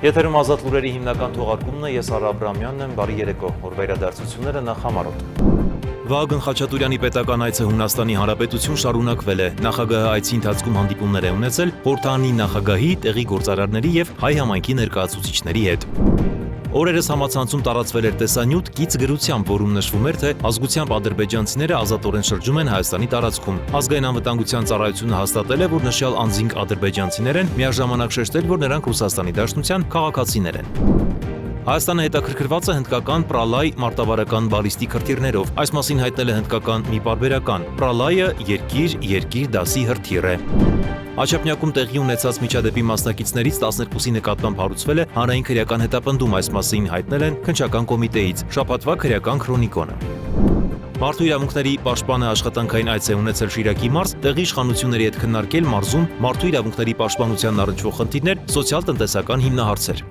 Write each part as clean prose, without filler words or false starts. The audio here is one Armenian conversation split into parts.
Եթերում ազատ լուրերի հիմնական թողարկումն է, ես Արա Աբրամյանն եմ, բարի երեկո, օրվերադարձությունները նախ համարոտ։ Վահագն Խաչատուրյանի պետական այցը Հունաստանի Հանրապետություն շարունակվել է, նախագահը այցի ընթացքում հանդիպումներ է ունեցել խորհրդարանի նախագահի, տեղի գործարարների եւ հայ համայնքի ներկայացուցիչների հետ։ Օրերս համացանցում տարածվել էր տեսանյութ գիծ գրությամբ, որում նշվում էր, թե ազգությամբ ադրբեջանցիները ազատորեն շրջում են Հայաստանի տարածքում։ Ազգային անվտանգության ծառայությունը հաստատել է, որ նշյալ անձինք ադրբեջանցիներ են, միաժամանակ շեշտել, որ նրանք Ռուսաստանի Դաշնության քաղաքացիներ են։ Հայաստանը հետաքրքրված է հնդկական Պրալայ մարտավարական բալիստիկ հրթիռներով։ Այս մասին հայտնել է հնդկական մի պարբերական։ Պրալայը երկիր դասի հրթիռ է։ Աչափնյակում տեղի ունեցած միջադեպի մասնակիցներից 12-ի նկատմամբ հարուցվել է հանրային քրեական հետապնդում, այս մասին հայտնել են քննչական կոմիտեից, շաբաթվա քրեական քրոնիկոնը։ Մարդու իրավունքների պաշտպանը աշխատանքային այց է ունեցել Շիրակի մարզ, տեղի իշխանությունների հետ քննարկել մարզում մարդու իրավունքների պաշտպանությանն առնչվող խնդիրներ, սոցիալ-տնտեսական հիմնահարցեր։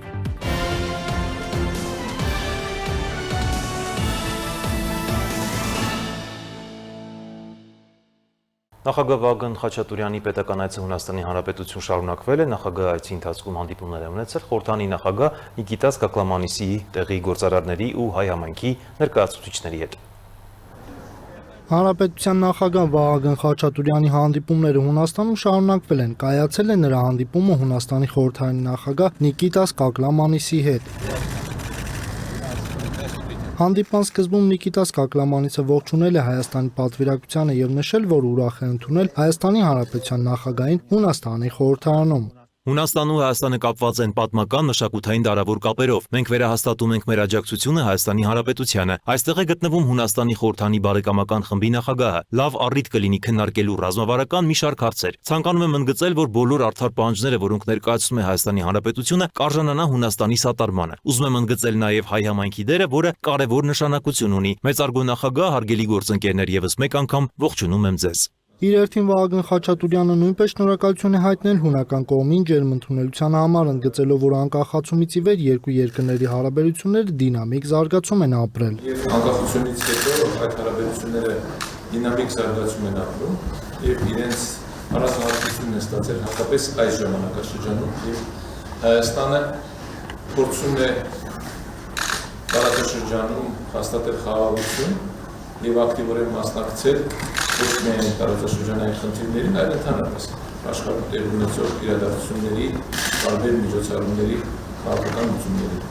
Նախագահ Վահագն Խաչատուրյանի պետական այցը Հունաստանի Հանրապետություն շարունակվել է, նախագահը այցի ընթացքում հանդիպումներ է ունեցել խորհրդարանի նախագահ Նիկիտաս Կակլամանիսի, տեղի գործարարների ու հայ համայնքի ներկայացուցիչների հետ։ Հանրապետության նախագահ Վահագն Խաչատուրյանի հանդիպումները Հունաստանում շարունակվել են, կայացել է նրա հանդիպումը Հունաստանի խորհրդարանի նախագահ Նիկիտաս Կակլամանիսի հետ։ Հանդիպման սկզբում Նիկիտաս Կակլամանիսը ողջունել է Հայաստանի պատվիրակությանը եւ նշել, որ ուրախ է ընդունել Հայաստանի Հանրապետության նախագահին Հունաստանի խորհրդարանում։ Հունաստանն ու Հայաստանը կապված են պատմական մշակութային դարավոր կապերով։ Մենք վերահաստատում ենք մեր աջակցությունը Հայաստանի Հանրապետությանը։ Այստեղ է գտնվում Հունաստանի խորհրդանի բարեկամական խմբի նախագահը։ Լավ առիթ կլինի քննարկելու ռազմավարական մի շարք հարցեր։ Ցանկանում եմ ընդգծել, որ բոլոր արդար պահանջները, որոնք ներկայացնում է Հայաստանի Հանրապետությունը, կարժանանա Հունաստանի սատարմանը։ Ուզում եմ ընդգծել նաև հայ համայնքի դերը, որը կարևոր նշանակություն ունի։ Մեծարգո նախագահ, հարգելի գործընկերներ, եւս մեկ անգամ ողջունում եմ ձեզ։ Իր հերթին Վահագն Խաչատուրյանը նույնպես շնորհակալություն է հայտնել հունական կողմին ջերմընդունելության համար, ընդգծելով, որ անկախացումից ի վեր երկու երկրների հարաբերությունները դինամիկ զարգացում են ապրել։ Եվ անկախությունից հետո այդ հարաբերությունները դինամիկ զարգացում են ապրում եւ իրենց առանձնահատկությունն է ստացել հատկապես այս ժամանակաշրջանում եւ Հայաստանը փորձում է տարածաշրջանում հաստատել խաղաղություն եւ ակտիվորեն մասնակցել ոչ միայն տարածաշրջանային խնդիրներին, այլ ընդհանրապես աշխարհում տեղի ունեցող իրադարձությունների, տարբեր միջոցառումների քաղաքական լուծումների։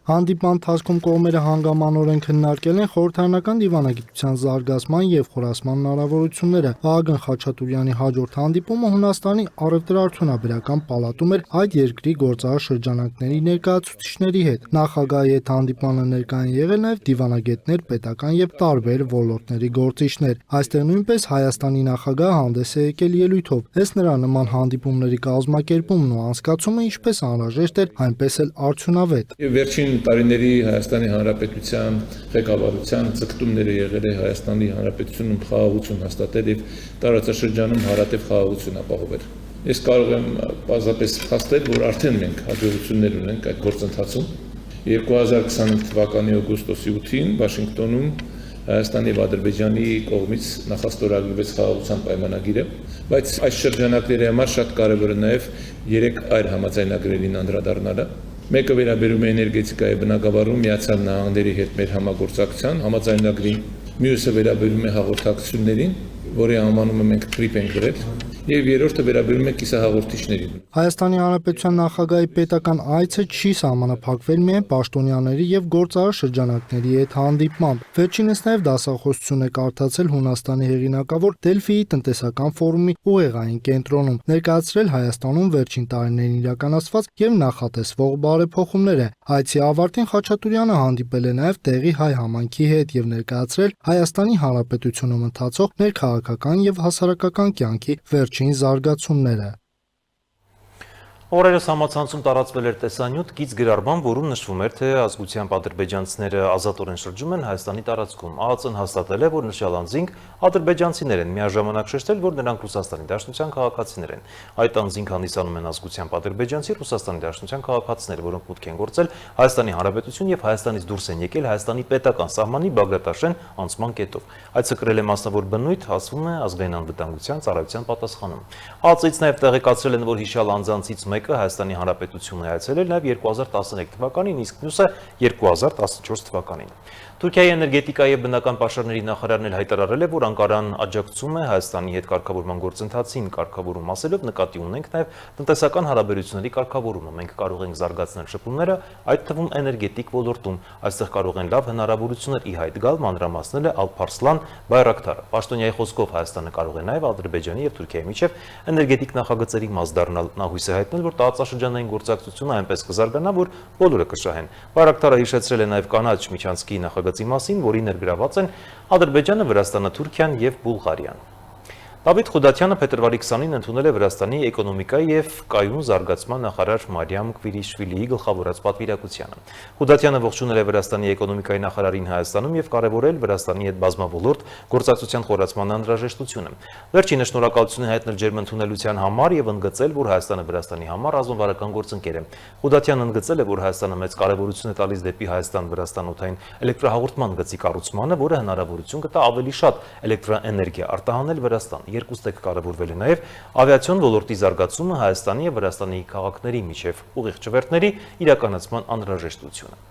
Հանդիպման ընթացքում կողմերը հանգամանորեն քննարկել են խորհրդարանական դիվանագիտության զարգացման եւ խորացման հնարավորությունները։ Վահագն Խաչատուրյանի հաջորդ հանդիպումը Հունաստանի առևտրաարդյունաբերական պալատում էր այդ երկրի գործարար շրջանակների ներկայացուցիչների հետ։ Նախագահի հետ հանդիպմանը ներկա են եղել նաեւ դիվանագետներ, պետական եւ տարբեր ոլորտների գործիչներ։ Այստեղ նույնպես Հայաստանի նախագահը հանդես է եկել ելույթով։ Ըստ նրա, նման հանդիպումների կազմակերպումն ու անցկացումը ինչպես անհրաժեշտ էր, այնպես էլ արդյունավետ։ Վերջին տարիների Հայաստանի Հանրապետության ղեկավարության ձգտումները եղել է Հայաստանի Հանրապետությունում խաղաղություն հաստատել եւ տարածաշրջանում հարատև խաղաղություն ապահովել։ Ես կարող եմ պարզապես փաստել, որ արդեն մենք հաջողություններ ունենք այդ գործընթացում։ 2025 թվականի օգոստոսի 8-ին Վաշինգտոնում Հայաստանի եւ Ադրբեջանի կողմից նախաստորագրվեց խաղաղության պայմանագիրը, բայց այս շրջանակների համար շատ կարևոր է նաեւ 3 այլ համաձայնագրերին անդրադառնալը։ Մեկը վերաբերում է էներգետիկայի բնագավառում Միացյալ Նահանգների հետ մեր համագործակցության համաձայնագրին, մյուսը վերաբերում է հաղորդակցություններին, որի անվանումը մենք TRIP ենք գրել, եւ երրորդը վերաբերում է կիսահաղորդիչներին։ Հայաստանի Հանրապետության նախագահի պետական այցը չի սահմանափակվել միայն պաշտոնյաների եւ գործարար շրջանակների հետ հանդիպմամբ։ Վերջինս նաեւ դասախոսություն է կարդացել Հունաստանի հեղինակավոր Դելֆիի տնտեսական ֆորումի ուղեղային կենտրոնում, ներկայացրել Հայաստանում վերջին տարիներին իրականացված եւ նախատեսվող բարեփոխումները։ Այցի ավարտին Խաչատուրյանը հանդիպել է նաեւ տեղի հայ համայնքի հետ եւ ներկայացրել Հայաստանի Հանրապետությունում ընթացող ներքաղաքական եւ հասարակական կյանքի վերջին զարգացումները։ Օրերս համացանցում տարածվել էր տեսանյութ գիծ գրառման, որում նշվում էր, թե ազգությամբ ադրբեջանցիները ազատորեն շրջում են Հայաստանի տարածքում։ ԱԱԾ-ն հաստատել է, որ նշյալ անձինք ադրբեջանցիներ են, միաժամանակ շեշտել, որ նրանք Ռուսաստանի Դաշնության քաղաքացիներ են։ Այդ անձինք հանդիսանում են ազգությամբ ադրբեջանցի, Ռուսաստանի Դաշնության քաղաքացիներ, որոնք մուտք են գործել Հայաստանի Հանրապետություն եւ Հայաստանից դուրս են եկել Հայաստանի պետական սահմանի Բագրատաշեն անցման կետով։ Այցը կրել է մասնավոր բնույթ, ասվում է ազգային անվտանգության ծառայության պատասխանում։ ԱԱԾ-ից նաեւ տեղեկացրել են, որ հիշյալ անձանցից մեկը Հայաստանի Հանրապետություն է այցելել նաև 2013 թվականին, իսկ մյուսը 2014 թվականին։ Թուրքիայի էներգետիկայի եւ բնական պաշարների նախարարն էլ հայտարարել է, որ Անկարան աջակցում է Հայաստանի հետ կարգավորման գործընթացին, կարգավորում ասելով նկատի ունենք նաև տնտեսական հարաբերությունների կարգավորումը։ Մենք կարող ենք զարգացնել շփումները, այդ թվում էներգետիկ ոլորտում։ Այստեղ կարող են լավ հնարավորություններ ի հայտ գալ, մանրամասնել է Ալփարսլան Բայրակտարը։ Պաշտոնյայի խոսքով Հայաստանը կարող է նաև Ադրբեջանի եւ Թուրքիայի միջև էներգետիկ նախագծերի մաս դառնալ։ Նա հույս է հայտնել, որ տարածաշրջանային գործակցությունը այնպես կզարգանա, որ բոլորը կշահեն։ Բայրակտարը հիշեցրել է նաև կանաչ միջանցքի նախագծի մասին, որի ներգրաված են Ադրբեջանը, Վրաստանը, Թուրքիան եւ Բուլղարիան։ Դավիթ Խուդատյանը փետրվարի 20-ին ընդունել է Վրաստանի էկոնոմիկայի եւ կայուն զարգացման նախարար Մարիամ Քվիրիշվիլիի գլխավորած պատվիրակությանը։ Խուդատյանը ողջունել է Վրաստանի էկոնոմիկայի նախարարին Հայաստանում եւ կարեւորել Վրաստանի հետ բազմավոլորտ գործակցության խորացման անհրաժեշտությունը։ Վերջինը շնորհակալություն է հայտնել ջերմընդունելության համար եւ ընդգծել, որ Հայաստանը Վրաստանի համար ռազմավարական գործընկեր է։ Խուդատյանը ընդգծել է, որ Հայաստանը մեծ կարեւորություն է տալիս դեպի Հայաստան-Վրաստան օդային էլեկտրահաղորդման գծի կառուցմանը, որը հնարավորություն կտա ավելի շատ էլեկտրաէներգիա արտահանել Վրաստան։ Երկուստեք կարևորվել է նաև ավիացիոն ոլորտի զարգացումը Հայաստանի եւ Վրաստանի քաղաքների միջև ուղիղ ճվերթների իրականացման անհրաժեշտությունը։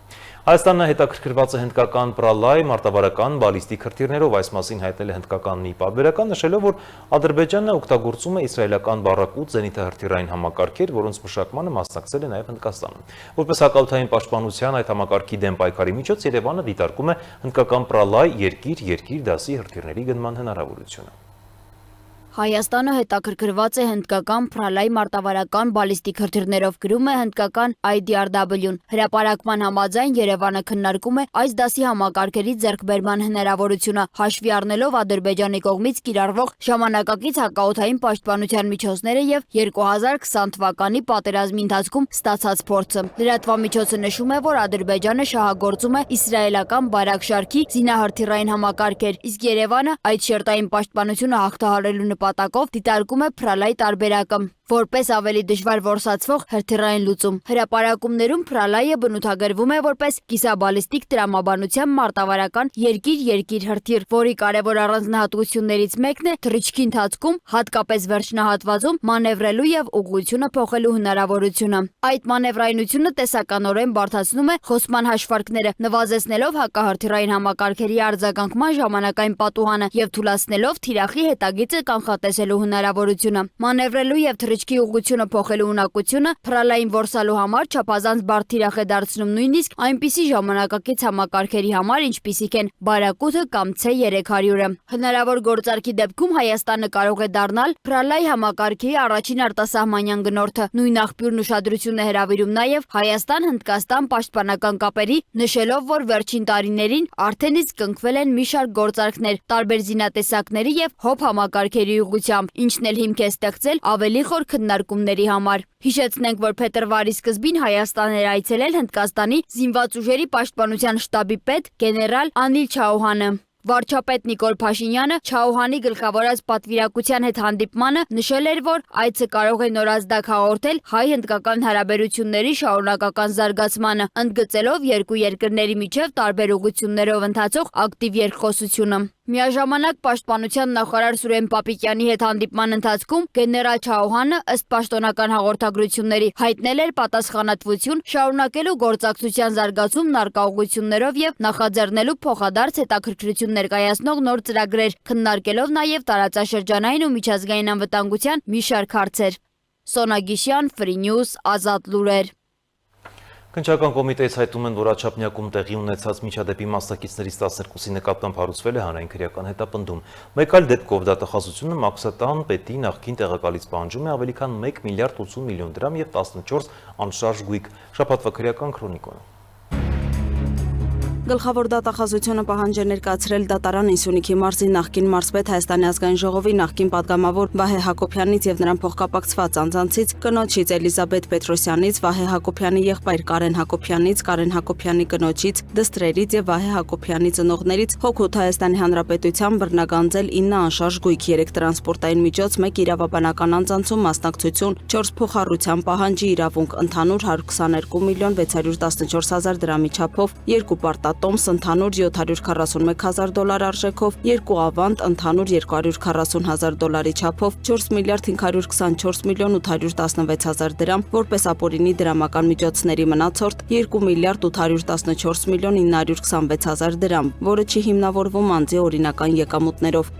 Հայաստանը հետաքրքրված է հնդկական պրալայ մարտավարական բալիստիկ հրթիռներով, այս մասին հայտնել է հնդկական մի պարբերական, նշելով, որ Ադրբեջանը օգտագործում է իսրայելական բառակուտ զենիթահրթիռային համակարգեր, որոնց մշակմանը մասնակցել է նաև Հնդկաստանը։ Որպես հակաօդային պաշտպանության այդ համակարգի դեմ պայքարի միջոց Երևանը դիտարկում է հնդկական պրալայ երկիր դասի հրթիռների գնման հնարավորությունը։ Հայաստանը հետաքրքրված է հնդկական պրալայ մարտավարական բալիստիկ հրթիռներով, գրում է հնդկական IDRW-ն։ Հրապարակման համաձայն Երևանը քննարկում է այս դասի համակարգերի ձեռքբերման հնարավորությունը, հաշվի առնելով Ադրբեջանի կողմից կիրառվող ժամանակակից հակաօդային պաշտպանության միջոցները եւ 2020 թվականի պատերազմի ընթացքում ստացած փորձը։ Լրատվամիջոցը նշում է, որ Ադրբեջանը շահագործում է իսրայելական բարակ շարքի զինահրթիռային համակարգեր, իսկ Երևանը այդ շերտային պաշտպանությունը հաղթահարելու նպատակով դիտարկում է պրալայ տարբերակը, որպես ավելի դժվար որսացվող հրթիռային լուծում։ Հրապարակումներում պրալայը բնութագրվում է որպես կիսաբալիստիկ տրամաբանության մարտավարական երկիր հրթիռ, որի կարևոր առանձնահատկություններից մեկն է թռիչքի ընթացքում, հատկապես վերջնահատվածում, մանևրելու եւ ուղղությունը փոխելու հնարավորությունը։ Այդ մանևրայնությունը տեսականորեն բարդացնում է խոսման հաշվարկները, նվազեցնելով հակահրթիռային համակարգերի արձագանքման ժամանակային պատուհանը եւ թուլացնելով թիրախի հետագիծը կանխատեսելու հնարավորությունը։ Մանևրելու եւ թռիչքի ուղղությունը փոխելու ունակությունը պրալային որսալու համար չափազանց բարդ թիրախ է դարձնում նույնիսկ այնպիսի ժամանակակից համակարգերի համար, ինչպիսիք են բարակութը կամ C300-ը։ Հնարավոր գործարքի դեպքում Հայաստանը կարող է դառնալ պրալայ համակարգի առաջին արտասահմանյան գնորդը։ Նույն աղբյուրն ուշադրություն է հրավիրում նաեւ Հայաստան-Հնդկաստան պաշտպանական կապերի, նշելով, որ վերջին տարիներին արդեն իսկ կնքվել են մի շարք գործարքներ տարբեր զինատեսակների եւ հոբ համակարգերի ուղղությամբ, ինչն էլ հիմք է ստեղծել ավելի խոր քննարկումների համար։ Հիշեցնենք, որ փետրվարի սկզբին Հայաստան էր այցելել Հնդկաստանի զինված ուժերի պաշտպանության շտաբի պետ գեներալ Անիլ Չաուհանը։ Վարչապետ Նիկոլ Փաշինյանը Չաուհանի գլխավորած պատվիրակության հետ հանդիպմանը նշել էր, որ այցը կարող է նորազդակ հաղորդել հայ-հնդկական հարաբերությունների շարունակական զարգացմանը, ընդգծելով երկու երկրների միջև տարբեր ուղղություններով ընթացող ակտիվ երկխոսությունը։ Միաժամանակ պաշտպանության նախարար Սուրեն Պապիկյանի հետ հանդիպման ընթացքում գեներալ Չաուհանը ըստ պաշտոնական հաղորդագրությունների հայտնել էր պատասխանատվություն շարունակելու գործակցության զարգացումն առկա ուղղություններով եւ նախաձեռնելու փոխադարձ հետաքրքրություն ներկայացնող նոր ծրագրեր, քննարկելով նաեւ տարածաշրջանային ու միջազգային անվտանգության մի շարք հարցեր։ Սոնա Գիշյան, Free News, Ազատ լուրեր։ Քննչական կոմիտեից հայտնում են, որ Աչափնյակում տեղի ունեցած միջադեպի մասնակիցներից 12-ի նկատմամբ հարուցվել է հանրային քրեական հետապնդում։ Մեկ այլ դեպքով դատախազությունը Մաքսատան պետի նախկին տեղակալից պահանջում է ավելի քան 1 միլիարդ 80 միլիոն դրամ եւ 14 անշարժ գույք։ Շաբաթվա քրեական քրոնիկոն։ Գլխավոր դատախազությունը պահանջ է ներկայացրել դատարան Սյունիքի մարզի նախկին մարզպետ Հայաստանի ազգային ժողովի նախկին պատգամավոր Վահե Հակոբյանից եւ նրան փոխկապակցված անձանցից կնոջից Էլիզաբեթ Պետրոսյանից, Վահե Հակոբյանի եղբայր Կարեն Հակոբյանից, Կարեն Հակոբյանի կնոջից, դստրերից եւ Վահե Հակոբյանի ծնողներից հոգուտ Հայաստանի Հանրապետության բռնագանձել 9 անշարժ գույք, 3 տրանսպորտային միջոց, 1 իրավաբանական անձանցում մասնակցություն, 4 փոխառության պահանջի իրավունք, ընդհանուր 122 միլիոն 614 հազար դրամի չափով 2 պարտադիր Տոմս ընդհանուր $741,000 արժեքով, 2 ավանդ ընդհանուր $240,000 չափով, 4 միլիարդ 524 միլիոն 816,000 դրամ, որպես ապօրինի դրամական միջոցների մնացորդ 2 միլիարդ 814 միլիոն 926,000 դրամ, որը չի հիմնավորվում անձի օրինական եկամուտներով։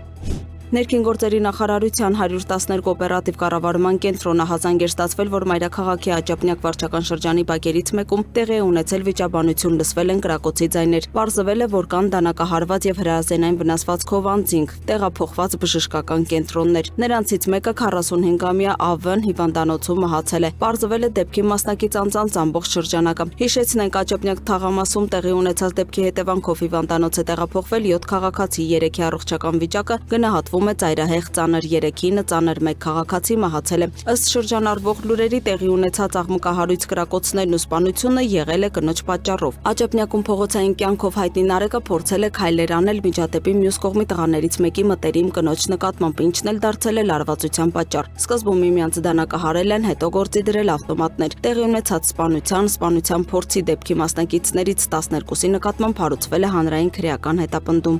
Ներքին գործերի նախարարության 112 օպերատիվ կառավարման կենտրոնը հազանգ էր ստացվել, որ Մայրաքաղաքի Աջափնյակ վարչական շրջանի բակերից մեկում տեղի է ունեցել վիճաբանություն, լսվել են կրակոցի ձայներ։ Պարզվել է, որ կան դանակահարված եւ հրազենային վնասվածքով անձինք, տեղափոխված բժշկական կենտրոններ։ Նրանցից մեկը 45-ամյա ԱՎ-ն հիվանդանոցում մահացել է։ Պարզվել է դեպքի մասնակից անձանց ամբողջ շրջանակը։ Հիշեցնենք, Աջափնյակ թաղամասում տեղի ունեցած դեպքի հետևանքով հիվանդանոց է տեղափոխվել 7 քաղաքացի, 3-ի առողջական վիճակը գնահատվում է ծայրահեղ ծանր, 3-ին ծանր 1 քաղաքացի մահացել է։ Ըստ շրջանառվող լուրերի տեղի ունեցած աղմկահարույց կրակոցներն ու սպանությունը եղել է կնոջ պատճառով։ Աջափնյակում փողոցային կյանքով հայտնի Նարեկը փորձել է քայլեր անել միջադեպի մյուս կողմի տղաներից մեկի մտերիմ կնոջ նկատմամբ, ինչն էլ դարձել է լարվածության պատճառ։ Սկզբում միմյանց դանակահարել են, հետո գործի դրել ավտոմատներ։ Տեղի ունեցած սպանության փորձի դեպքի մասնակիցներից 12-ի նկատմամբ հարուցվել է հանրային քրեական հետապնդում։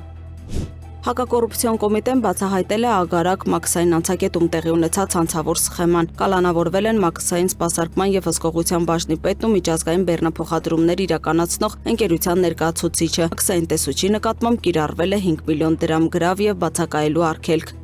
Հակակոռուպցիոն կոմիտեն բացահայտել է ագարակ մաքսային անցակետում տեղի ունեցած հանցավոր սխեման։ Կալանավորվել են մաքսային սպասարկման եւ հսկողության բաժնի պետն ու միջազգային բեռնափոխադրումներ իրականացնող ընկերության ներկայացուցիչը։ Մաքսային տեսուչի նկատմամբ կիրառվել է 5 միլիոն դրամ գրավ եւ բացակայելու արգելք։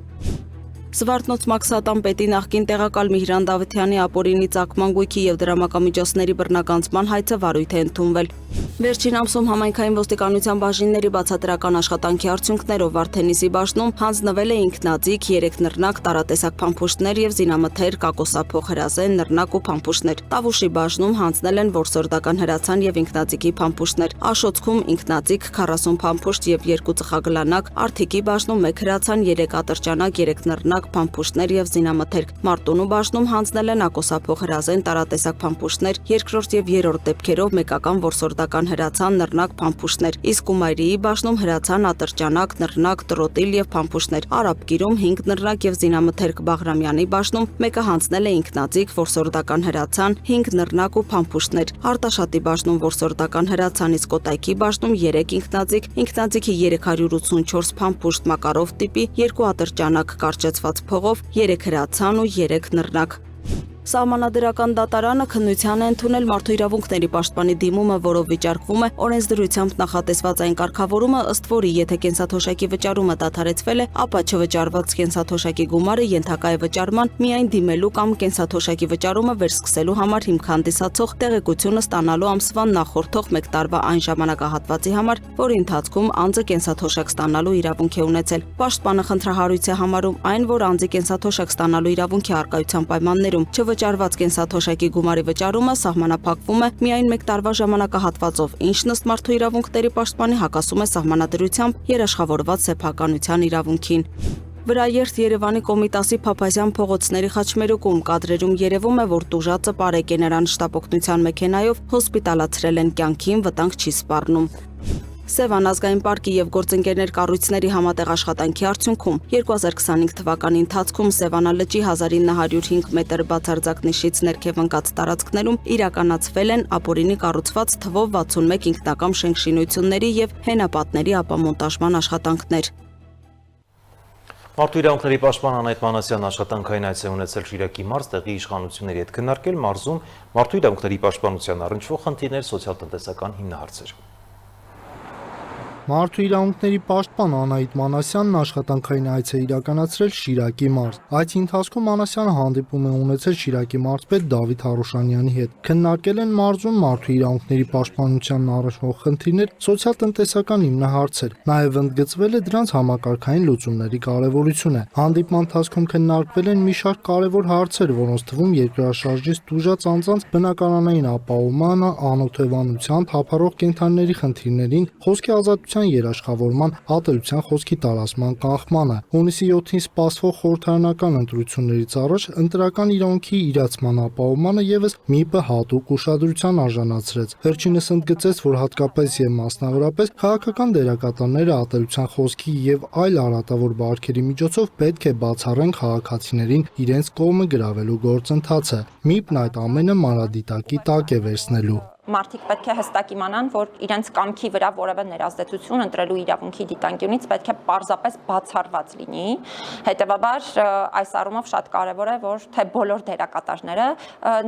Զվարթնոց մաքսատան պետի նախկին տեղակալ Միհրան Դավթյանի ապօրինի ծագման գույքի եւ դրամական միջոցների բռնականցման հայցը վարույթ է ընդունվել։ Վերջին ամսում համայնքային ոստիկանության բաժինների բացատրական աշխատանքի արդյունքներով Վարդենիսի բաժնում հանձնվել է ինքնաձիգ 3 նռնակ, տարատեսակ փամփուշտներ եւ զինամթեր, կակոսափող հրազեն, նռնակ ու փամփուշտներ։ Տավուշի բաժնում հանձնել են որսորդական հրացան եւ ինքնաձիգի փամփուշտներ։ Աշոցքում ինքնաձիգ 40 փամփուշտ եւ 2 ծխագլանակ, Արթիկի բաժնում 1 հրացան, 3 ատրճանակ, 3 նռնակ, փամփուշտներ եւ զինամթերք։ Մարտունու բաժնում հանձնել են ակոսափող հրազեն, տարատեսակ փամփուշտներ, երկրորդ եւ երրորդ դեպքերով մեկական որսորդական հրացան, նռնակ, փամփուշտներ, իսկ Կումայրիի բաժնում հրացան, ատրճանակ, նռնակ, տրոտիլ եւ փամփուշտներ, Արաբկիրում 5 նռնակ եւ զինամթերք, Բաղրամյանի բաժնում մեկը հանձնել է ինքնաձիգ որսորդական հրացան, 5 նռնակ ու փամփուշտներ, Արտաշատի բաժնում որսորդական հրացան, իսկ Կոտայքի բաժնում 3 ինքնաձիգի 384 փամփուշտ Մակարով տիպի, 2 ատրճանակ կարճացված փողով, 3 հրացան ու 3 նռնակ։ Սահմանադրական դատարանը քննության է ընդունել մարդու իրավունքների պաշտպանի դիմումը, որով վիճարկվում է օրենսդրությամբ նախատեսված այն կարգավորումը, ըստ որի եթե կենսաթոշակի վճարումը դադարեցվել է, ապա չվճարված կենսաթոշակի գումարը ենթակա է վճարման միայն դիմելու կամ կենսաթոշակի վճարումը վերսկսելու համար հիմք հանդիսացող տեղեկությունը ստանալու ամսվան նախորդող 1 տարվա այն ժամանակահատվածի համար, որի ընթացքում անձը կենսաթոշակ ստանալու իրավունք է ունեցել։ Պաշտպանը խնդրահարույց է համարում այն, որ անձի կենսաթոշակ ստանալու իրավունքի առկայության պայմաններում վճարված կենսաթոշակի գումարի վճարումը սահմանափակվում է միայն 1 տարվա ժամանակահատվածով, ինչն ըստ մարդու իրավունքների պաշտպանի հակասում է սահմանադրությամբ երաշխավորված սեփականության իրավունքին։ Վրաերթ Երևանի Կոմիտասի Փափազյան փողոցների խաչմերուկում կադրերում երևում է, որ տուժածը Պարեկ է, նրան շտապօգնության մեքենայով հոսպիտալացրել են, կյանքին վտանգ չի սպառնում։ Սևան ազգային պարկի եւ գործընկերներ կառույցների համատեղ աշխատանքի արդյունքում 2025 թվականի ընթացքում Սևանա լճի 1905 մետր բացարձակ նիշից ներքև ընկած տարածքներում իրականացվել են ապօրինի կառուցված թվով 61 ինքնակամ շենքշինությունների եւ հենապատների ապամոնտաժման աշխատանքներ։ Մարդու իրավունքների պաշտպան Անահիտ Մանասյանն աշխատանքային այց է ունեցել Շիրակի մարզ, տեղի իշխանությունների հետ քննարկել մարզում մարդու իրավունքների պաշտպանության առնչվող խնդիրներ, սոցիալ-տնտեսական հիմնահարցեր։ Մարդու իրավունքների պաշտպան Անահիտ Մանասյանն աշխատանքային այց է իրականացրել Շիրակի մարզ։ Այցի ընթացքում Մանասյանը հանդիպում է ունեցել Շիրակի մարզպետ Դավիթ Հարոշանյանի հետ։ Քննարկել են մարզում մարդու իրավունքների պաշտպանությանն առնչվող խնդիրներ, սոցիալ-տնտեսական հիմնահարցեր։ Նաև ընդգծվել է դրանց համակարգային լուծումների կարևորությունը։ Հանդիպման ընթացքում քննարկվել են մի շարք կարևոր հարցեր, որոնց թվում երկրաշարժից տուժած անձանց բնակարանային ապահովմանը, անօթևանության, թափառող կենդանիների խնդիրներին, խոսքի ազատության երաշխավորման, ատելության խոսքի տարածման կանխմանը։ Հունիսի 7-ին սպասվող խորհրդարանական ընտրություններից առաջ ընտրական իրավունքի իրացման ապահովմանը եւս ՄԻՊ-ը հատուկ ուշադրության արժանացրեց։ Վերջինս ընդգծեց, որ հատկապես եւ մասնավորապես քաղաքական դերակատարները ատելության խոսքի եւ այլ արատավոր բարքերի միջոցով պետք է բացառեն քաղաքացիներին իրենց կողմը գրավելու գործընթացը։ ՄԻՊ-ն այդ ամենը մանրադիտակի տակ է վերցնելու։ մարդիկ պետք է հստակ իմանան, որ իրենց կամքի վրա որևէ ներազդեցություն ընտրելու իրավունքի դիտանկյունից պետք է պարզապես բացառված լինի։ Հետևաբար այս առումով շատ կարևոր է, որ թե բոլոր դերակատարները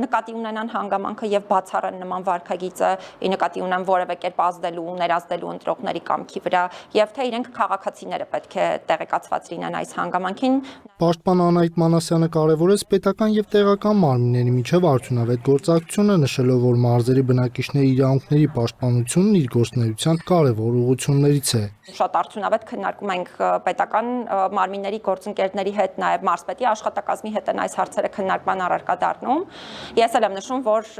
նկատի ունենան հանգամանքը եւ բացառեն նման վարքագիծը, նկատի ունեն որևէ կերպ ազդելու, ներազդելու ընտրողների կամքի վրա, եւ թե իրենք քաղաքացիները պետք է տեղեկացված լինեն այս հանգամանքին։ Պաշտպան Անահիտ Մանասյանը կարևորեց պետական եւ տեղական մարմինների միջև արդյունավետ գործակցությունը, նշելով, որ մարզերի բնակիչների իրավունքների պաշտպանությունն իր գործունեության կարևոր ուղղություններից է։ Շատ արդյունավետ քննարկում ենք պետական մարմինների գործընկերների հետ, նաև մարզպետի աշխատակազմի հետ այս հարցերը քննարկման առարկա դառնում։ Ես էլ եմ նշում, որ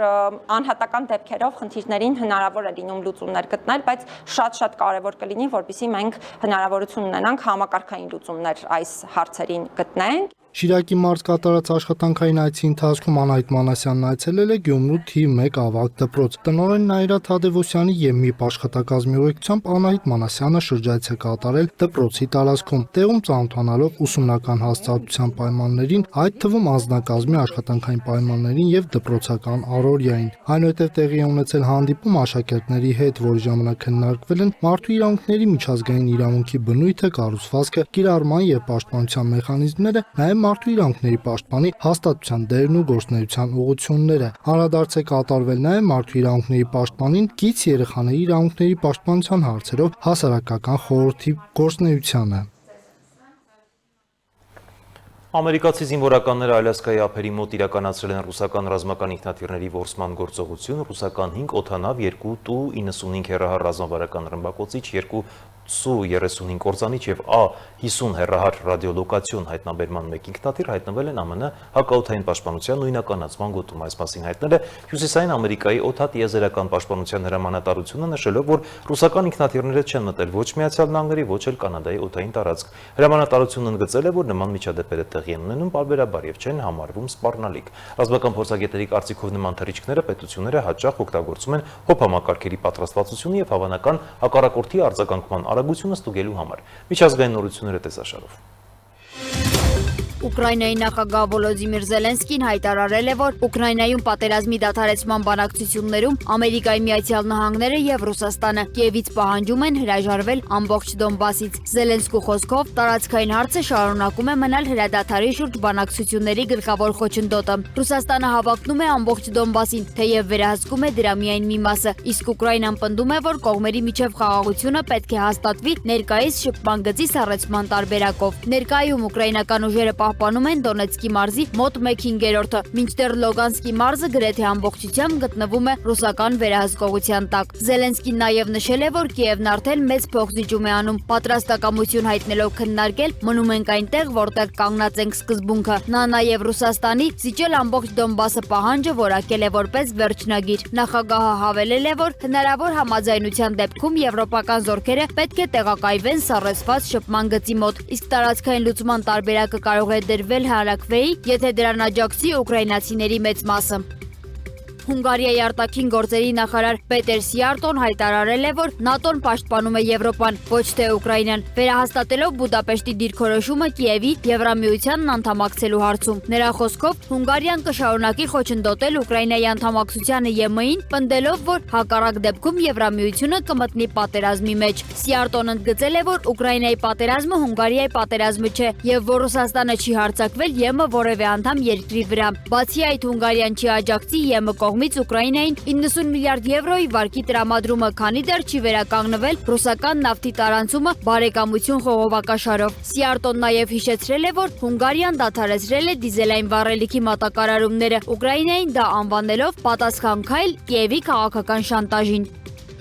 անհատական դեպքերով խնդիրներին հնարավոր է լինում լուծումներ գտնել, բայց շատ կարևոր կլինի, որպեսզի մենք հնարավորություն ունենանք համակարգային լուծումներ այս հարցերին գտնենք։ Շիրակի մարզ կատարած աշխատանքային այցի ընթացքում Անահիտ Մանասյանն այցելել է Գյումրու թիվ 1 ավագ դպրոց։ Տնօրեն Նաիրա Թադևոսյանի եւ ՄԻՊ աշխատակազմի ուղեկցությամբ Անահիտ Մանասյանը շրջայց է կատարել դպրոցի տարածքում, տեղում ծանոթանալով ուսումնական հաստատության պայմաններին, այդ թվում անձնակազմի աշխատանքային պայմաններին եւ դպրոցական առօրյային։ Այնուհետև տեղի է ունեցել հանդիպում աշակերտների հետ, որի ժամանակ քննարկվել են մարդու իրավունքների միջազգային իրավունքի բնույթը, կառուցվածքը, կիրառման եւ պաշտպանության մեխանիզմները, նաեւ մարդու իրավունքների պաշտպանի հաստատության դերն ու գործունեության ուղղությունները։ Անդրադարձ է կատարվել նաև մարդու իրավունքների պաշտպանին կից երեխաների իրավունքների պաշտպանության հարցերով հասարակական խորհրդի գործունեությանը։ Ամերիկացի զինվորականները Ալյասկայի ափերի մոտ իրականացրել են ռուսական ռազմական ինքնաթիռների որսման գործողություն, ռուսական 5 օդանավ, 2 Tu-95 հեռահար ռազմավարական ռմբակոծիչ, 2 Su-35 կործանիչ և A-50 հեռահար ռադիոլոկացիոն հայտնաբերման մեկ ինքնաթիռ հայտնվել են ԱՄՆ հակաօդային պաշտպանության նույնականացման գոտում։ Այս մասին հայտնել է Հյուսիսային Ամերիկայի օդատիեզերական պաշտպանության հրամանատարությունը, նշելով, որ ռուսական ինքնաթիռները չեն մտել ոչ Միացյալ Նահանգների, ոչ էլ Կանադայի օդային տարածք։ Հրամանատարությունն ընդգծել է, որ նման միջադեպերը տեղի են ունենում պարբերաբար և չեն համարվում սպառնալիք։ Ռազմական փորձագետների կարծիքով նման թռիչքները պետությունները հաճախ օգտագործում են հոբ համակարգերի պատրաստվածությունը և հավանական հակառակորդի արձագանքման արագությունը ստուգելու համար։ Միջազգային նորությունները տեսաշարով։ Ուկրաինայի նախագահ Վոլոդիմիր Զելենսկին հայտարարել է, որ Ուկրաինայում պատերազմի դադարեցման բանակցություններում Ամերիկայի Միացյալ Նահանգները եւ Ռուսաստանը Կիևից պահանջում են հրաժարվել ամբողջ Դոնբասից։ Զելենսկու խոսքով տարածքային հարցը շարունակում է մնալ հրադադարի շուրջ բանակցությունների գլխավոր խոչընդոտը։ Ռուսաստանը հավակնում է ամբողջ Դոնբասին, թեև վերահսկում է դրա միայն մի մասը, իսկ Ուկրաինան պնդում է, որ կողմերի միջև խաղաղությունը պետք է հաստատվի ներկայիս շփման գծի սառեցման տարբերակով։ Ներկայում ուկրաինական ուժերը պահպանում են Դոնեցկի մարզի մոտ 1/5-ը, մինչդեռ Լոգանսկի մարզը գրեթե ամբողջությամբ գտնվում է ռուսական վերահսկողության տակ։ Զելենսկին նաև նշել է, որ Կիևն արդեն մեծ փոխզիջում է անում, պատրաստակամություն հայտնելով քննարկել մնում ենք այնտեղ, որտեղ կանգնած ենք սկզբունքը։ Նա նաև Ռուսաստանի զիջել ամբողջ Դոնբասը պահանջը որակել է որպես վերջնագիր։ Նախագահը հավելել է, որ հնարավոր համաձայնության դեպքում եվրոպական զորքերը պետք է տեղակայվեն սառեցված շփման գծի մոտ, իսկ տարածքային լուծման տարբերակը կարող է դրվել Հարակվեի, եթե դրան աջակցի ուկրաինացիների մեծ մասը։ Հունգարիայի արտաքին գործերի նախարար Պետեր Սիարտոն հայտարարել է, որ ՆԱՏՕ-ն պաշտպանում է Եվրոպան, ոչ թե Ուկրաինան, վերահաստատելով Բուդապեշտի դիրքորոշումը Կիևի Եվրամիությանն անդամակցելու հարցում։ Նրա խոսքով Հունգարիան կշարունակի խոչընդոտել Ուկրաինայի անդամակցությանը ԵՄ-ին, պնդելով, որ հակառակ դեպքում Եվրամիությունը կմտնի պատերազմի մեջ։ Սիարտոն ընդգծել է, որ Ուկրաինայի պատերազմը Հունգարիայի պատերազմը չէ եւ որ Ռուսաստանը չի հարձակվել ԵՄ որևէ անդամ երկրի վրա։ Բացի այդ, Հունգարիան չի աջակցի ԵՄ կողմից Ուկրաինային 90 միլիարդ եվրոյի վարկի տրամադրումը, քանի դեռ չի վերականգնվել ռուսական նավթի տարանցումը բարեկամություն խողովակաշարով։ Սիարտոն նաև հիշեցրել է, որ Հունգարիան դադարեցրել է դիզելային վառելիքի մատակարարումները, Ուկրաինային դա անվանելով պատասխան քայլ Կիևի քաղաքական շանտաժին։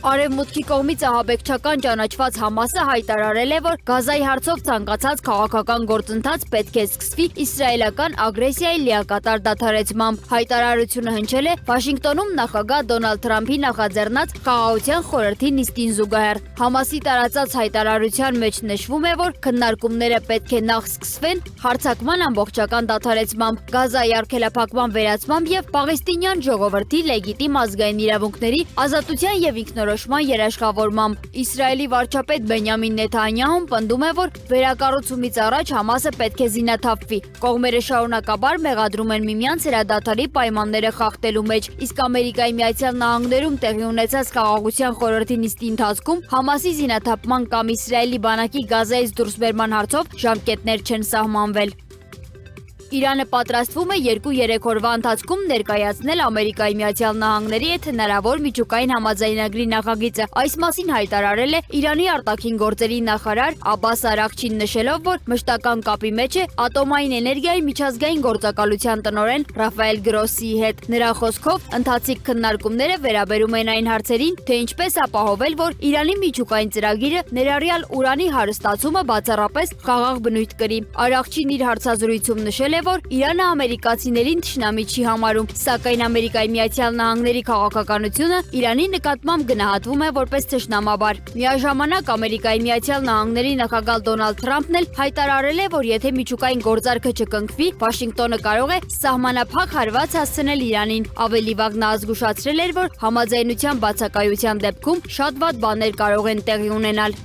Արևմուտքի կողմից ահաբեկչական ճանաչված Համասը հայտարարել է, որ Գազայի հարցով ցանկացած քաղաքական գործընթաց պետք է սկսվի իսրայելական ագրեսիայի լիակատար դադարեցմամբ։ Հայտարարությունը հնչել է Վաշինգտոնում նախագահ Դոնալդ Թրամփի նախաձեռնած Խաղաղության խորհրդի նիստին զուգահեռ։ Համասի տարածած հայտարարության մեջ նշվում է, որ քննարկումները պետք է նախ սկսվեն հարձակման ամբողջական դադարեցմամբ, Գազայի արգելափակման վերացմամբ եւ պաղեստինյան ժողովրդի լեգիտիմ ազգային իրավունքների, ազատության եւ ինքնորոշ կողմնորոշման երաշխավորմամբ։ Իսրայելի վարչապետ Բենյամին Նեթանյահուն պնդում է, որ վերակառուցումից առաջ Համասը պետք է զինաթափվի։ Կողմերը շարունակաբար մեղադրում են միմյանց հրադադարի պայմանները խախտելու մեջ, իսկ Ամերիկայի Միացյալ Նահանգներում տեղի ունեցած խաղաղության խորհրդի նիստի ընթացքում Համասի զինաթափման կամ Իսրայելի բանակի Գազայից դուրսբերման հարցով ժամկետներ չեն սահմանվել։ Իրանը պատրաստվում է 2-3 օրվա ընթացքում ներկայացնել Ամերիկայի Միացյալ Նահանգների հետ հնարավոր միջուկային համաձայնագրի նախագիծը։ Այս մասին հայտարարել է Իրանի արտաքին գործերի նախարար Աբբաս Արաղչին, նշելով, որ մշտական կապի մեջ է ատոմային էներգիայի միջազգային գործակալության տնօրեն Ռաֆայել Գրոսիի հետ։ Նրա խոսքով ընթացիկ քննարկումները վերաբերում են այն հարցերին, թե ինչպես ապահովել, որ Իրանի միջուկային ծրագիրը ներառյալ ուրանի հարստացումը բացառապես խաղաղ բնույթ կրի։ Արաղչին իր հարցազրույցում նշել է, որ Իրանը ամերիկացիներին թշնամի չի համարում, սակայն Ամերիկայի Միացյալ Նահանգների քաղաքականությունը Իրանի նկատմամբ գնահատվում է որպես թշնամաբար։ Միաժամանակ Ամերիկայի Միացյալ Նահանգների նախագահ Դոնալդ Թրամփն էլ հայտարարել է, որ եթե միջուկային գործարքը չկնքվի, Վաշինգտոնը կարող է սահմանափակ հարված հասցնել Իրանին։ Ավելի վաղ նա զգուշացրել էր, որ համաձայնության բացակայության դեպքում շատ վատ բաներ կարող են տեղի ունենալ։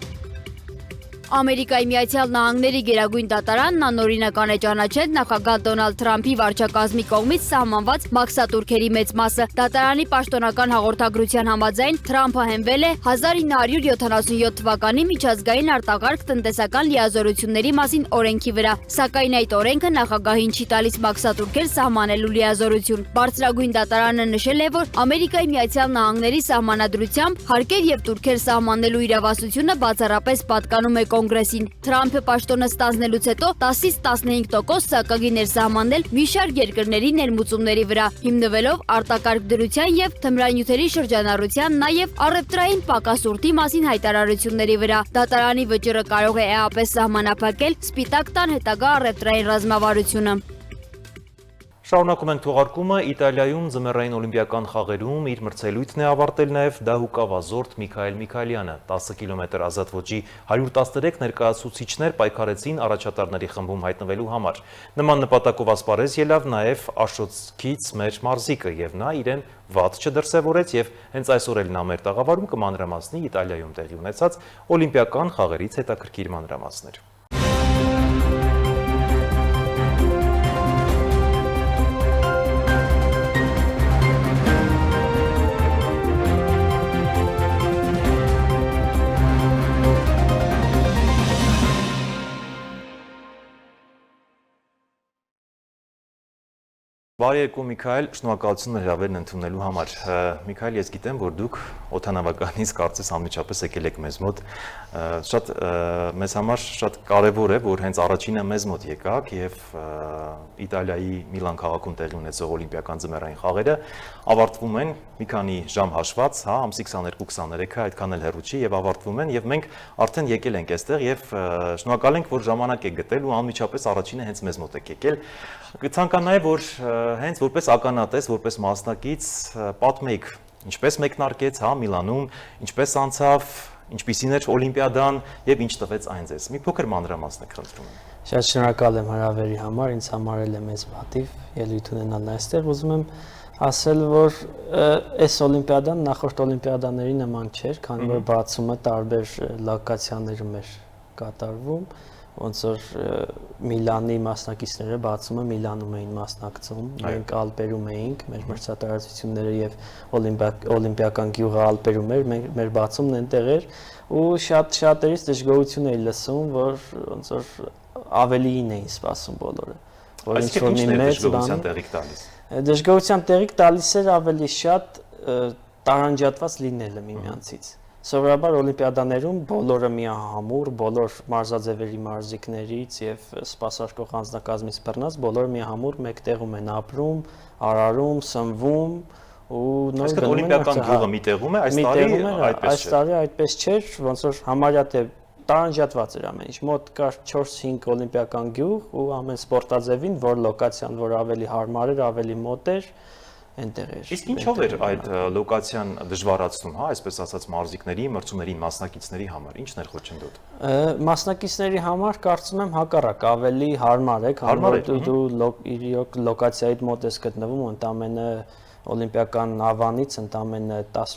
Ամերիկայի Միացյալ Նահանգների գերագույն դատարանն անօրինական է ճանաչել նախագահ Դոնալդ Թրամփի վարչակազմի կողմից սահմանված մաքսատուրքերի մեծ մասը։ Դատարանի պաշտոնական հաղորդագրության համաձայն Թրամփը հենվել է 1977 թվականի միջազգային արտակարգ տնտեսական լիազորությունների մասին օրենքի վրա, սակայն այդ օրենքը նախագահին չի տալիս մաքսատուրքեր սահմանելու լիազորություն։ Բարձրագույն դատարանը նշել է, որ Ամերիկայի Միացյալ Նահանգների սահմանադրությամբ հարկեր եւ տուրքեր սահմանելու իրավասությունը բացառապես պատկանում է Կոնգրեսին։ Թրամփը պաշտոնը ստանձնելուց հետո 10-ից 15% սակագիներ սահմանել մի շարք երկրների ներմուծումների վրա, հիմնվելով արտակարգ դրության եւ թմրանյութերի շրջանառության, նաեւ առևտրային պակասուրդի մասին հայտարարությունների վրա։ Դատարանի վճիռը կարող է էապես սահմանափակել Սպիտակ տան հետագա առևտրային ռազմավարությունը։ Շարունակում ենք թողարկումը, Իտալիայում ձմեռային օլիմպիական խաղերում իր մրցելույթն է ավարտել նաև դահուկավազորդ Միքայել Միքայելյանը։ 10 կիլոմետր ազատ ոճի 113 ներկայացուցիչներ պայքարեցին առաջատարների խմբում հայտնվելու համար։ Նման նպատակով ասպարեզ ելավ նաև Աշոտցքից մեր մարզիկը, եւ նա իրեն վատ չդրսևորեց եւ հենց այսօր էլ նա մեր տաղավարում կմանրամասնի Իտալիայում տեղի ունեցած օլիմպիական խաղերից հետաքրքիր մանրամասներ։ Բարի եկու Միքայել, շնորհակալություն հրավերն ընդունելու համար։ Միքայել, ես գիտեմ, որ դուք օդանավականից կարծես անմիջապես եկել եք մեզ մոտ։ Շատ մեզ համար շատ կարևոր է, որ հենց առաջինը մեզ մոտ եկաք եւ Իտալիայի Միլան քաղաքում տեղի ունեցող օլիմպիական ձմեռային խաղերը ավարտվում են մի քանի ժամ հաշված, հա, ամսի 22-23-ը այդքան էլ հեռու չի եւ ավարտվում են եւ մենք արդեն եկել ենք այստեղ եւ շնորհակալ ենք, որ ժամանակ եք գտել ու անմիջապես առաջինը հենց մեզ մոտ եք եկել։ Կցանկանայի, որ հենց որպես ականատես, որպես մասնակից պատմեք, ինչպես մեկնարկեց, հա, Միլանում, ինչպես անցավ, ինչպիսին էր օլիմպիադան եւ ինչ տվեց այն ձեզ։ Մի փոքր մանրամասնեք, խնդրում եմ։ Շատ շնորհակալ եմ հրավերի համար, ինձ համար էլ է մեծ պատիվ ելույթ ունենալ այստեղ։ Ուզում եմ ասել, որ այս օլիմպիադան նախորդ օլիմպիադաների նման չէր, քանի որ բացումը տարբեր լոկացիաներում էր կատարվում, ոնց որ Միլանի մասնակիցները բացումը Միլանում էին մասնակցում, մենք Ալպերում էինք, մեր մրցատարածությունները եւ օլիմպիական գյուղը Ալպերում էր, մեր բացումն այնտեղ էր ու շատերից դժգոհություն էի լսում, որ ոնց որ ավելիին էին սպասում բոլորը, որ ինչ որ մի մեծ բան տեղիք տալիս։ Դժգոհության տեղիք տալիս էր ավելի շատ տարանջատված լինելը միմյանցից։ Սովորաբար օլիմպիադաներում բոլորը միահամուռ, բոլոր մարզաձևերի մարզիկներից եւ սպասարկող անձնակազմից բռնած բոլորը միահամուռ մեկ տեղում են ապրում, արարում, սնվում ու նոր գնում են օլիմպիական գյուղը մի տեղում է, այս տարի այդպես չէ։ Այս տարի այդպես չէր, ոնց որ համարյա թե տարանջատված էր ամեն ինչ։ Մոտ կար 4-5 օլիմպիական գյուղ ու ամեն սպորտաձևին, որ լոկացիան, որ ավելի հարմար էր, ավելի մոտ էր, այնտեղ էր։ Իսկ ինչով էր այդ լոկացիան դժվարացնում, հա, այսպես ասած մարզիկների, մրցումների մասնակիցների համար, ինչն էր խոչընդոտ։ Մասնակիցների համար կարծում եմ հակառակ ավելի հարմար է, քանի որ դու լոկացիայիդ մոտ ես գտնվում, ընդամենը օլիմպիական ավանից ընդամենը 10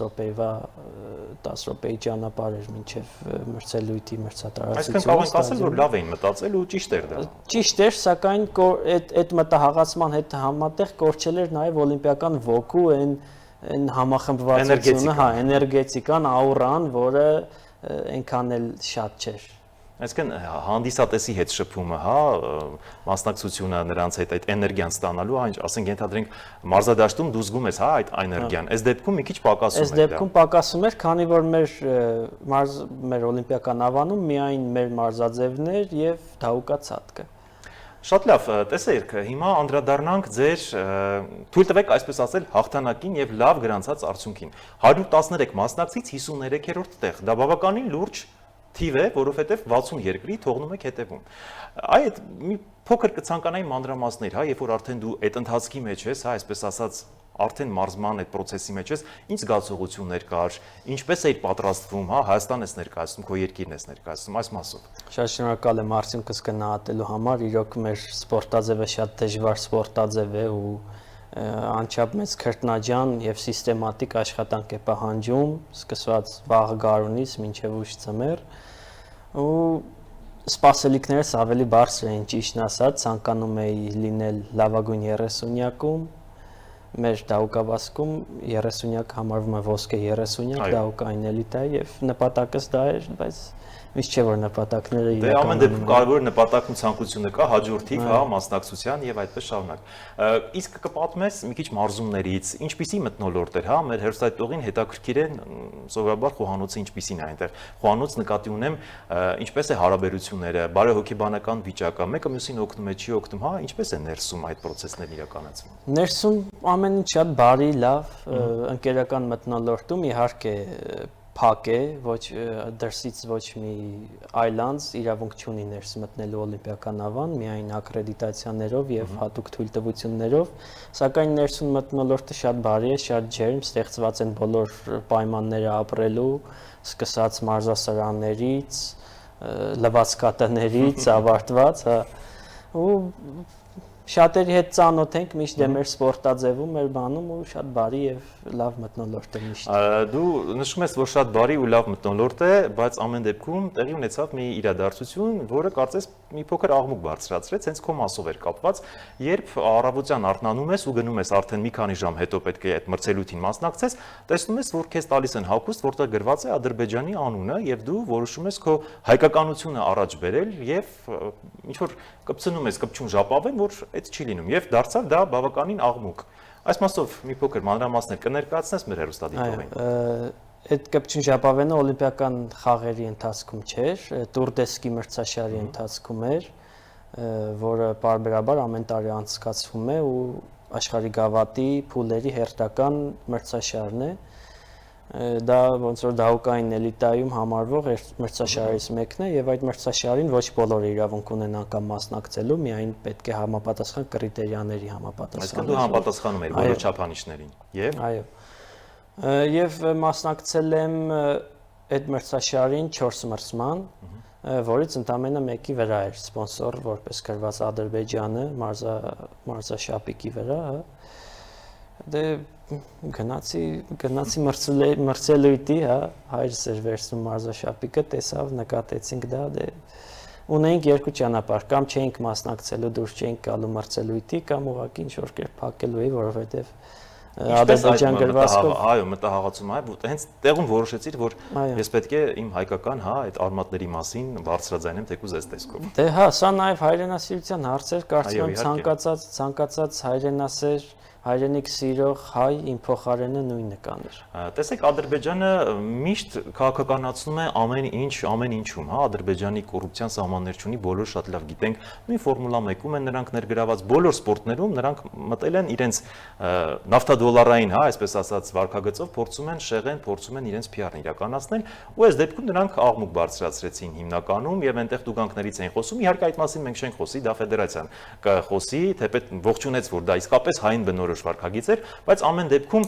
րոպեի ճանապարհ էր մինչև մրցելույթի մրցատարածությունը։ Այսինքն կարող ենք ասել, որ լավ էին մտածել ու ճիշտ էր դա։ Ճիշտ էր, սակայն այդ մտահղացման հետ համատեղ կորչել էր նաև օլիմպիական ոգու այն համախմբվածությունը, հա, էներգետիկան, աուրան, որը այնքան էլ շատ չէր։ Այսինքն հանդիսատեսի հետ շփումը, հա, մասնակցությունը նրանց հետ այդ էներգիան ստանալու, ասենք ենթադրենք մարզադաշտում դու զգում ես, հա, այդ էներգիան։ Այս դեպքում մի քիչ պակասում էր դա։ Այս դեպքում պակասում էր, քանի որ մեր օլիմպիական ավանում միայն մեր մարզաձևներ եւ դահուկացածքը։ Շատ լավ, տեսեք, հիմա անդրադառնանք ձեր թույլ տվեք այսպես ասել հաղթանակին եւ լավ գրանցած արդյունքին։ 113 մասնակցից 53-րդ տեղ։ Դա բավականին լուրջ թիվ է, որովհետեւ 60 երկրի թողնում եք հետևում։ Այդ մի փոքր կցանկանայի մանրամասներ, հա, երբ որ արդեն դու այդ ընթացքի մեջ ես, հա, այսպես ասած, արդեն մարզման այդ process-ի մեջ ես, ինչ զգացողություններ կար, ինչպես էիր պատրաստվում, հա, Հայաստանն ես ներկայացնում, քո երկիրն ես ներկայացնում, այս մասով։ Շատ շնորհակալ եմ արդյունքս գնահատելու համար, իրոք մեր սպորտաձևը շատ դժվար սպորտաձև է ու անչափ մեծ քրտնաջան եւ սիստեմատիկ աշխատանք է պահանջում, սկսված վաղ գարունից մինչեւ ուշ ձմեռ, ու սպասելիքներս ավելի բարձր էին, ճիշտն ասած, ցանկանում էի լինել լավագույն 30-յակում, մեր դահուկավազքում 30-յակ համարվում է ոսկե 30-յակ, դահուկային էլիտա եւ նպատակս դա էր, բայց միշտ չէ որ նպատակները իրականանում են։ Դե ամեն դեպքում կարևոր նպատակն ու ցանկությունը կա, հաջորդիվ, հա, մասնակցության եւ այդպես շարունակ։ Իսկ կպատմես մի քիչ մարզումներից, ինչպիսի մթնոլորտ էր, հա, մեր հերոստատողին հետաքրքիր է սովորաբար խոհանոցը ինչպիսին է այնտեղ։ Խոհանոց նկատի ունեմ, ինչպես է հարաբերությունները, բարեհոգեբանական վիճակը, մեկը մյուսին օգնում է, չի օգնում, հա, ինչպես է ներսում այդ process-ներն իրականացվում։ Ներսում ամեն ինչ շատ բարի, լավ, ընկերական մթնոլորտում իհարկե փակ է, ոչ դրսից ոչ մի այլանց իրավունք չունի ներս մտնելու օլիմպիական ավան, միայն ակրեդիտացիաներով եւ հատուկ թույլտվություններով, սակայն ներսում մթնոլորտը շատ բարի է, շատ ջերմ, ստեղծված են բոլոր պայմանները ապրելու, սկսած մարզասարաններից, լվացքատներից, ավարտված, հա, ու շատերի հետ ծանոթ ենք, միշտ մեր սպորտաձևում, մեր բանում ու շատ բարի եւ լավ մթնոլորտ է միշտ։ Դու նշում ես, որ շատ բարի ու լավ մթնոլորտ է, բայց ամեն դեպքում տեղի ունեցավ մի իրադարձություն, որը կարծես մի փոքր աղմուկ բարձրացրեց, հենց քո մասով էր կապված, երբ առավոտյան արթնանում ես ու գնում ես արդեն մի քանի ժամ հետո պետք է այդ մրցելույթին մասնակցես, տեսնում ես, որ քեզ տալիս են հագուստ, որտեղ գրված է Ադրբեջանի անունը եւ դու որոշում ես քո հայկականությունը առաջ բերել եւ ինչ որ կպցնում ես կպչուն ժապավեն, որ այդ չի լինում եւ դարձավ դա բավականին աղմուկ։ Այս մասով մի փոքր մանրամասներ կներկայացնես մեր հերոստատիտողին։ Այդ կպչուն ժապավենը օլիմպիական խաղերի ընթացքում չէր, Տուրդեսկի մրցաշարի ընթացքում էր, որը պարբերաբար ամեն տարի անցկացվում է ու աշխարհի գավաթի փուլերի հերթական մրցաշարն է։ Դա ոնց որ դահուկային էլիտայում համարվող մրցաշարից մեկն է եւ այդ մրցաշարին ոչ բոլորը իրավունք ունեն անգամ մասնակցելու, միայն պետք է համապատասխան կրիտերիաների համապատասխան։ Այսինքն դու համապատասխանում ես բոլոր չափանիշներին։ Եվ այո։ Եվ մասնակցել եմ այդ մրցաշարին 4 մրցման, որից ընդամենը մեկի վրա էր սպոնսոր որպես գրված Ադրբեջանը մարզաշապիկի վրա, դե գնացի մրցելույթի, հա, հայրս էր վերցնում մարզաշապիկը, տեսավ, նկատեցինք դա, դե ունեինք երկու ճանապարհ, կամ չէինք մասնակցելու, դուրս չէինք գալու մրցելույթի, կամ ուղղակի ինչ-որ կերպ փակելու էի, որովհետև Ադրբեջան գրվածքով, այո, մտահղացում է, հենց տեղում որոշեցիր, որ ես պետք է իմ հայկական, հա, այդ արմատների մասին բարձրաձայնեմ թեկուզ այս տեսքով։ Դե հա, սա նաև հայրենասիրության հարց էր, կարծում եմ ցանկացած հայրենասեր հայրենիք սիրող հայ իմ փոխարենը նույնը կաներ։ Տեսեք, Ադրբեջանը միշտ քաղաքականացնում է ամեն ինչում, հա, Ադրբեջանի կոռուպցիան սահմաններ չունի, բոլոր շատ լավ գիտենք, նույն Ֆորմուլա 1-ում են նրանք ներգրաված, բոլոր սպորտներում նրանք մտել են իրենց նավթադոլարային, հա, այսպես ասած, վարքագծով փորձում են շեղեն, փորձում են իրենց PR-ն իրականացնել, ու այս դեպքում նրանք աղմուկ բարձրացրեցին հիմնականում եւ այնտեղ տուգանքներից էին խոսում, իհարկե այդ մասին մենք չենք խոսի, դա ֆեդերացիան կխոսի, թեպետ ողջունեց, որ դա իսկապես հային բնորոշ վարքագիծ էր, բայց ամեն դեպքում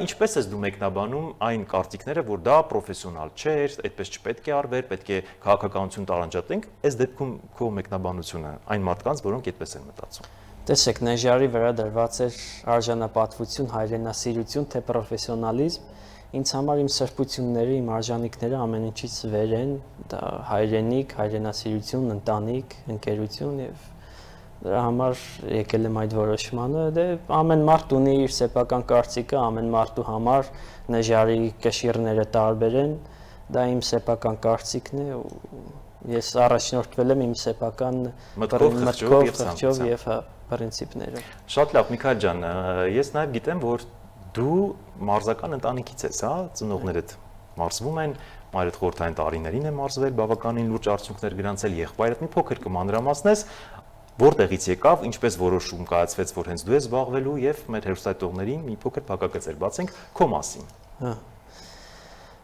ինչպես ես դու մեկնաբանում այն կարծիքները, որ դա պրոֆեսիոնալ չէր, այդպես չպետք է արվեր, պետք է քաղաքականություն տարանջատենք, այս դեպքում քո մեկնաբանությունը այն մարդկանց, որոնք այդպես են մտածում։ Տեսեք, Նեժարի վրա դրված էր արժանապատվություն, հայրենասիրություն, թե պրոֆեսիոնալիզմ։ Ինձ համար իմ սրբությունները, իմ արժանինքները ամեն ինչից վեր են, դա հայրենիք, հայրենասիրություն, ընտանիք, ընկերություն եւ դրա համար եկել եմ այդ որոշմանը։ Դե ամեն մարդ ունի իր սեփական կարծիքը, ամեն մարդու համար Նեժարի կշիռները տարբեր են, դա իմ սեփական կարծիքն է ու ես առաջնորդվել եմ իմ սեփական մտքով եւ պրինցիպներով։ Շատ լավ, Միքայել ջան, ես նաև գիտեմ, որ դու մարզական ընտանիքից ես, հա, ծնողներդ մարզվում են, մայրդ խորհրդային տարիներին է մարզվել, բավականին լուրջ արդյունքներ գրանցել, եղբայրդ մի փոքր կմանրամասնես, որտեղից եկավ, ինչպես որոշում կայացվեց, որ հենց դու ես զբաղվելու եւ մեր հերոստատողներին մի փոքր փակագծեր բացենք քո մասին։ Հա։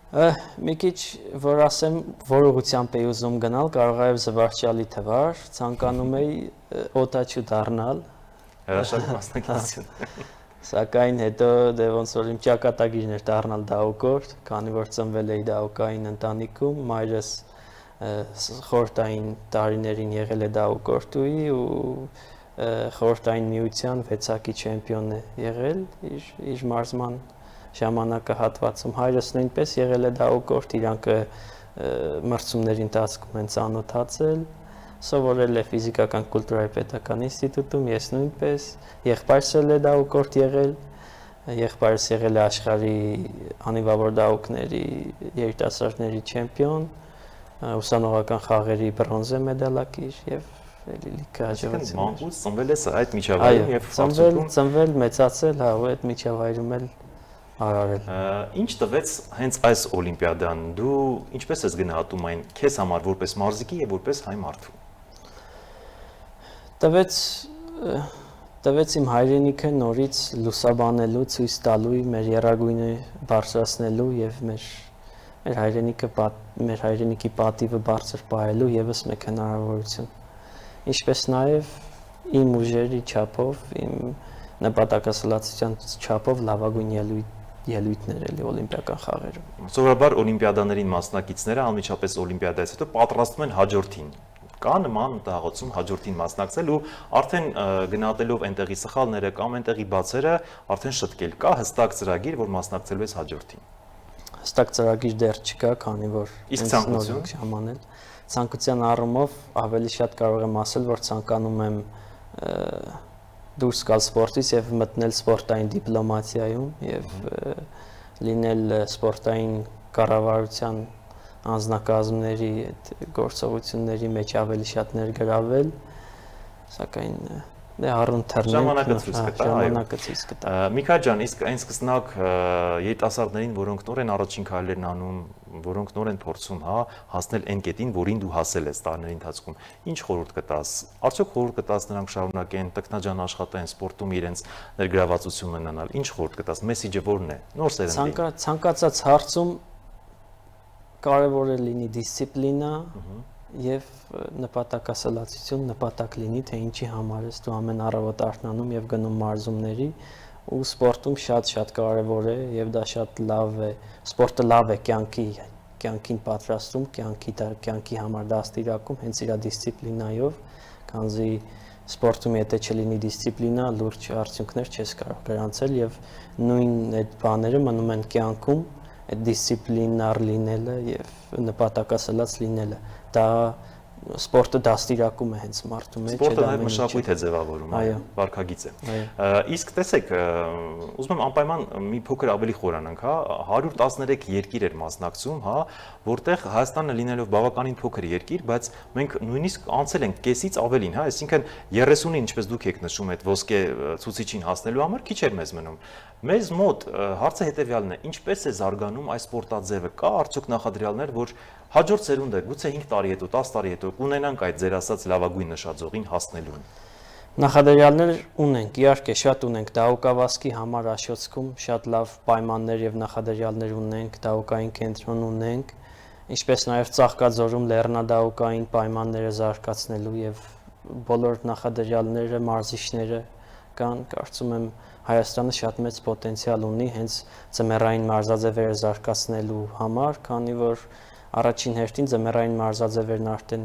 Մի քիչ որ ասեմ, որ ուղղությամբ էի ուզում գնալ, կարող է զվարճալի թվար, ցանկանում էի օտաչու դառնալ։ Հրաշալի մասնակցություն։ Սակայն հետո դե ոնց որ իմ ճակատագիրն էր դառնալ դահուկորդ, քանի որ ծնվել էի դահուկային ընտանիքում, մայրս խորհրդային տարիներին եղել է դահուկորդուի ու խորհրդային միության 6-ակի չեմպիոն է եղել իր մարզման ժամանակահատվածում, հայրս նույնպես եղել է դահուկորդ, իրանք մրցումների ընթացքում են ծանոթացել, սովորել է ֆիզիկական կուլտուրայի պետական ինստիտուտում, ես նույնպես, եղբայրս էլ է դահուկորդ եղել, եղբայրս եղել է աշխարհի անիվավոր դահուկների երիտասարդների չեմպիոն, ուսանողական խաղերի բրոնզե մեդալակիր եւ էլի լիքը հաջողություններ։ Մանկուց ծնվել ես այդ միջավայրում եւ ծնվել, մեծացել, հա, ու այդ միջավայրում էլ արարել։ Ինչ տվեց հենց այս օլիմպիադան, դու ինչպես ես գնահատում այն քեզ համար որպես մարզիկի եւ որպես հայ մարդու։ Տվեց իմ հայրենիքը նորից լուսաբանելու, ցույց տալու, մեր եռագույնը բարձրացնելու եւ մեր հայրենիքի պատիվը բարձր պահելու եւս մեկ հնարավորություն։ Ինչպես նաեւ իմ ուժերի չափով, իմ նպատակասլացության չափով լավագույն ելույթներ էլի օլիմպիական խաղերում։ Սովորաբար օլիմպիադաներին մասնակիցները անմիջապես օլիմպիադայից հետո պատրաստվում են հաջորդին։ Կա նման մտահոգություն հաջորդին մասնակցել ու արդեն գնահատելով այնտեղի սխալները կամ այնտեղի բացերը արդեն շտկել։ Կա հստակ ծրագիր, որ մասնակցելու ես հաջորդին։ Հստակ ծրագիր դեռ չկա, քանի որ իսկ ցանկություն ժամանել։ Ցանկության առումով ավելի շատ կարող եմ ասել, որ ցանկանում եմ դուրս գալ սպորտից եւ մտնել սպորտային դիպլոմատիայում եւ լինել սպորտային կառավարության անձնակազմների այդ գործողությունների մեջ ավելի շատ ներգրավել, սակայն դե առուն թռնել ժամանակը ցույց կտա։ Միքայել ջան, իսկ այն սկսնակ երիտասարդներին, որոնք նոր են առաջին քայլերն անում, որոնք նոր են փորձում, հա, հասնել այն կետին, որին դու հասել ես տարիների ընթացքում, ինչ խորհուրդ կտաս։ Արդյոք խորհուրդ կտաս նրանք շարունակեն տքնաջան աշխատեն սպորտում իրենց ներգրավվածություն ունենալ։ Ինչ խորհուրդ կտաս։ Մեսիջը որն է։ Նոր սերնդի։ Ցանկացած հարցում կարևոր է լինի դիսցիպլինա եւ նպատակասլացություն, նպատակ լինի, թե ինչի համար ես դու ամեն առավոտ արթնանում եւ գնում մարզումների ու սպորտում շատ կարևոր է եւ դա շատ լավ է։ Սպորտը լավ է կյանքին պատրաստում, կյանքի համար դաստիարակում հենց իր դիսցիպլինայով, քանզի սպորտում եթե չլինի դիսցիպլինա, լուրջ արդյունքներ չես կարող գրանցել եւ նույն այդ բաները մնում են կյանքում, այդ դիսցիպլինար լինելը եւ նպատակասլաց լինելը։ Դա սպորտը դաստիարակում է հենց մարդու մեջ։ Սպորտը նաև մշակույթ է ձևավորում, վարքագիծ է։ Իսկ տեսեք, ուզում եմ անպայման մի փոքր ավելի խորանանք, հա, 113 երկիր էր մասնակցում, հա, որտեղ Հայաստանը լինելով բավականին փոքր երկիր, բայց մենք նույնիսկ անցել ենք կեսից ավելին, հա, այսինքն 30-ին, ինչպես դուք եք նշում, այդ ոսկե ցուցիչին հասնելու համար քիչ էր մեզ մնում։ Մեզ մոտ հարցը հետեւյալն է. ինչպես է զարգանում այս սպորտաձևը։ Կա արդյոք նախադրյալներ, որ հաջորդ սերունդը գուցե 5 տարի հետո, 10 տարի հետո կունենանք այդ ձեր ասած լավագույն նշաձողին հասնելուն։ Նախադրյալներ ունենք, իհարկե շատ ունենք, դահուկավազքի համար Աշոտսկում շատ լավ պայմաններ եւ նախադրյալներ ունենք, դահուկային կենտրոն ունենք, ինչպես նաեւ Ծաղկաձորում լեռնադահուկային պայմանները զարգացնելու եւ բոլոր նախադրյալները, մարզիչները կան, կարծում եմ Հայաստանը շատ մեծ պոտենցիալ ունի հենց ձմեռային մարզաձևերը զարգացնելու համար, քանի որ առաջին հերթին ձմեռային մարզաձևերն արդեն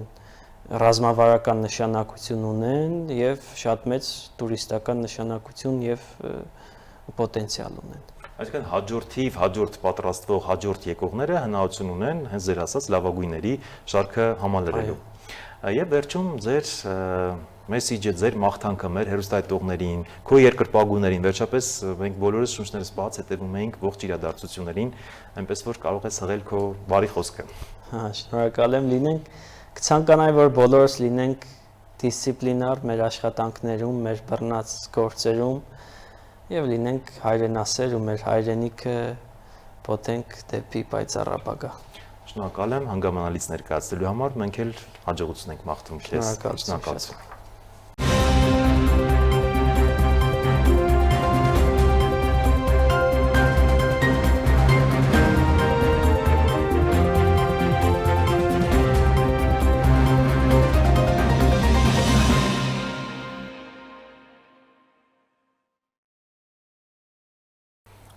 ռազմավարական նշանակություն ունեն եւ շատ մեծ տուրիստական նշանակություն եւ պոտենցիալ ունեն։ Այսինքն հաջորդ պատրաստվող, հաջորդ եկողները հնարավորություն ունեն հենց ձեր ասած լավագույնների շարքը համալրելու։ Եվ վերջում ձեր մեսիջը, ձեր մաղթանքը մեր հեռուստայտողներին, քո երկրպագուներին, վերջապես մենք բոլորս շունչներս բաց հետևում ենք ողջ իրադարձություններին, այնպես որ կարող ես հղել քո բարի խոսքը։ Հա, շնորհակալ եմ, լինենք կցանկանայի, որ բոլորս լինենք դիսցիպլինար մեր աշխատանքներում, մեր բռնած գործերում եւ լինենք հայրենասեր ու մեր հայրենիքը պոտենք դեպի պայծառ ապագա։ Շնորհակալ եմ հանգամանալից ներկայացնելու համար, մենք էլ հաջողություն ենք մաղթում քեզ։ Շնորհակալություն։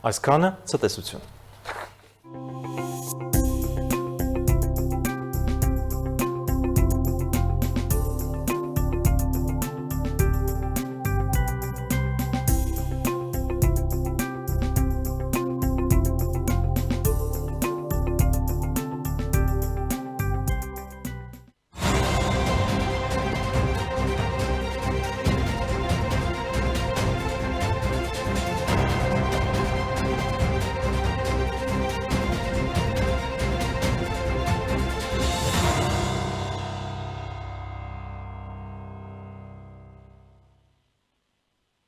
Այսքանը ցտեսություն։